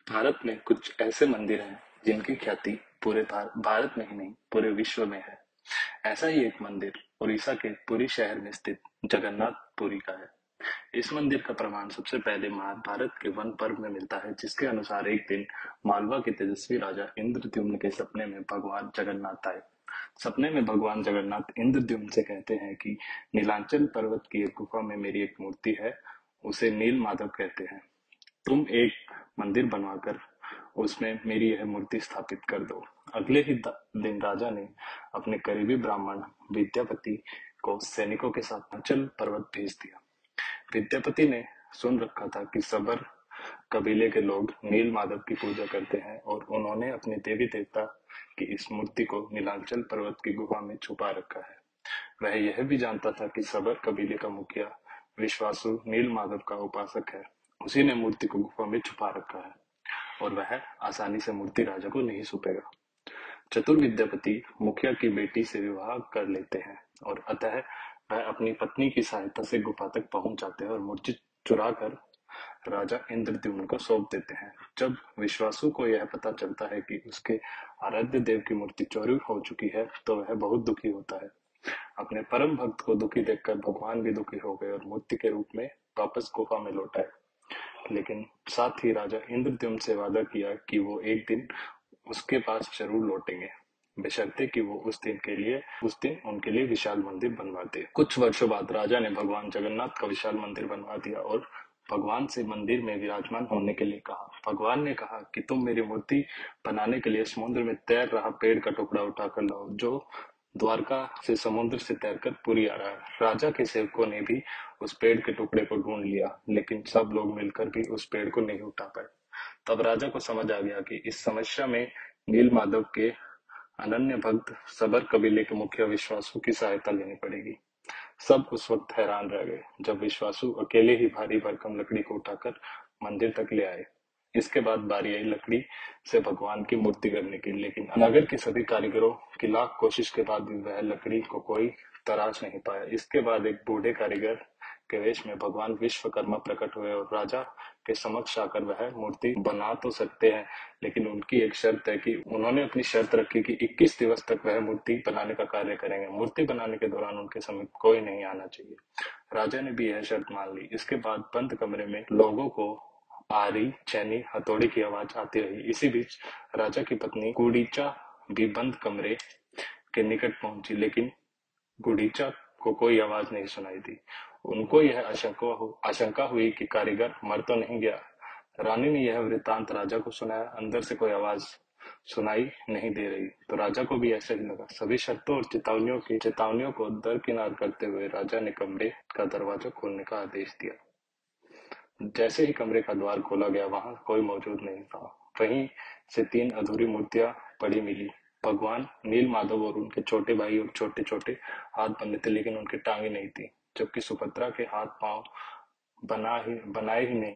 भारत में कुछ ऐसे मंदिर हैं जिनकी ख्याति पूरे भारत में ही नहीं पूरे विश्व में है। ऐसा ही एक मंदिर उड़ीसा के पुरी शहर में स्थित जगन्नाथ पुरी का है। इस मंदिर का प्रमाण सबसे पहले महाभारत के वन पर्व में मिलता है, जिसके अनुसार एक दिन मालवा के तेजस्वी राजा इंद्रद्युम्न के सपने में भगवान जगन्नाथ आए। सपने में भगवान जगन्नाथ इंद्रद्युम्न से कहते हैं कि नीलांचल पर्वत की एक गुफा में मेरी एक मूर्ति है, उसे नील माधव कहते हैं। तुम एक मंदिर बनवाकर उसमें मेरी यह मूर्ति स्थापित कर दो। अगले ही दिन राजा ने अपने करीबी ब्राह्मण विद्यापति को सैनिकों के साथ हिमाचल पर्वत भेज दिया। विद्यापति ने सुन रखा था कि सबर कबीले के लोग नील माधव की पूजा करते हैं और उन्होंने अपने देवी देवता की इस मूर्ति को नीलांचल पर्वत की गुफा में छुपा रखा है। वह यह भी जानता था कि सबर कबीले का मुखिया विश्वासु नील माधव का उपासक है। उसी ने मूर्ति को गुफा में छुपा रखा है और वह आसानी से मूर्ति राजा को नहीं सौंपेगा। चतुर विद्यापति मुखिया की बेटी से विवाह कर लेते हैं और अतः वह अपनी पत्नी की सहायता से गुफा तक पहुंच जाते हैं और मूर्ति चुरा कर राजा इंद्रद्युम्न को सौंप देते हैं। जब विश्वासु को यह पता चलता है कि उसके आराध्य देव की मूर्ति चोरी हो चुकी है, तो वह बहुत दुखी होता है। अपने परम भक्त को दुखी देखकर भगवान भी दुखी हो गए और मूर्ति के रूप में वापस गुफा में लौट आए। लेकिन साथ ही राजा इंद्रद्युम्न से वादा किया कि वो एक दिन उसके पास जरूर लौटेंगे, बशर्ते कि वो उस दिन उनके लिए विशाल मंदिर बनवा दे। कुछ वर्षों बाद राजा ने भगवान जगन्नाथ का विशाल मंदिर बनवा दिया और भगवान से मंदिर में विराजमान होने के लिए कहा। भगवान ने कहा कि तुम मेरी मूर्ति बनाने के लिए समुद्र में तैर रहा पेड़ का टुकड़ा उठाकर लाओ, जो द्वारका से समुद्र से तैरकर पुरी आ रहा है। राजा के सेवकों ने भी उस पेड़ के टुकड़े को ढूंढ लिया, लेकिन सब लोग मिलकर भी उस पेड़ को नहीं उठा पाए। तब राजा को समझ आ गया कि इस समस्या में नील माधव के अनन्य भक्त सबर कबीले के मुखिया विश्वासु की सहायता लेनी पड़ेगी। सब उस वक्त हैरान रह गए जब विश्वासु अकेले ही भारी भरकम लकड़ी को उठाकर मंदिर तक ले आए। इसके बाद बारी आई लकड़ी से भगवान की मूर्ति करने की, लेकिन नगर के सभी कारीगरों की लाख कोशिश के बाद भी वह लकड़ी को कोई तराश नहीं पाया। इसके बाद एक बूढ़े कारीगर के वेश में भगवान विश्वकर्मा प्रकट हुए और राजा के समक्ष आकर वह मूर्ति बना तो सकते हैं, लेकिन उनकी एक शर्त है कि उन्होंने अपनी शर्त रखी कि 21 दिवस तक वह मूर्ति बनाने का कार्य करेंगे। मूर्ति बनाने के दौरान उनके समीप कोई नहीं आना चाहिए। राजा ने भी यह शर्त मान ली। इसके बाद बंद कमरे में लोगों को आरी, चैनी, हथौड़ी की आवाज आती रही। इसी बीच राजा की पत्नी गुडीचा भी बंद कमरे के निकट पहुंची, लेकिन गुडीचा को कोई आवाज नहीं सुनाई दी। उनको यह आशंका हुई कि कारीगर मर तो नहीं गया। रानी ने यह वृत्तांत राजा को सुनाया। अंदर से कोई आवाज सुनाई नहीं दे रही, तो राजा को भी ऐसा ही लगा। सभी शर्तों और चेतावनियों को दरकिनार करते हुए राजा ने कमरे का दरवाजा खोलने का आदेश दिया। जैसे ही कमरे का द्वार खोला गया, वहां कोई मौजूद नहीं था। वहीं से 3 अधूरी मूर्तियां पड़ी मिली। भगवान नील माधव और उनके छोटे भाई और छोटे छोटे हाथ बने थे, लेकिन उनकी टांगे नहीं थी, जबकि सुभद्रा के हाथ पांव बनाए ही नहीं।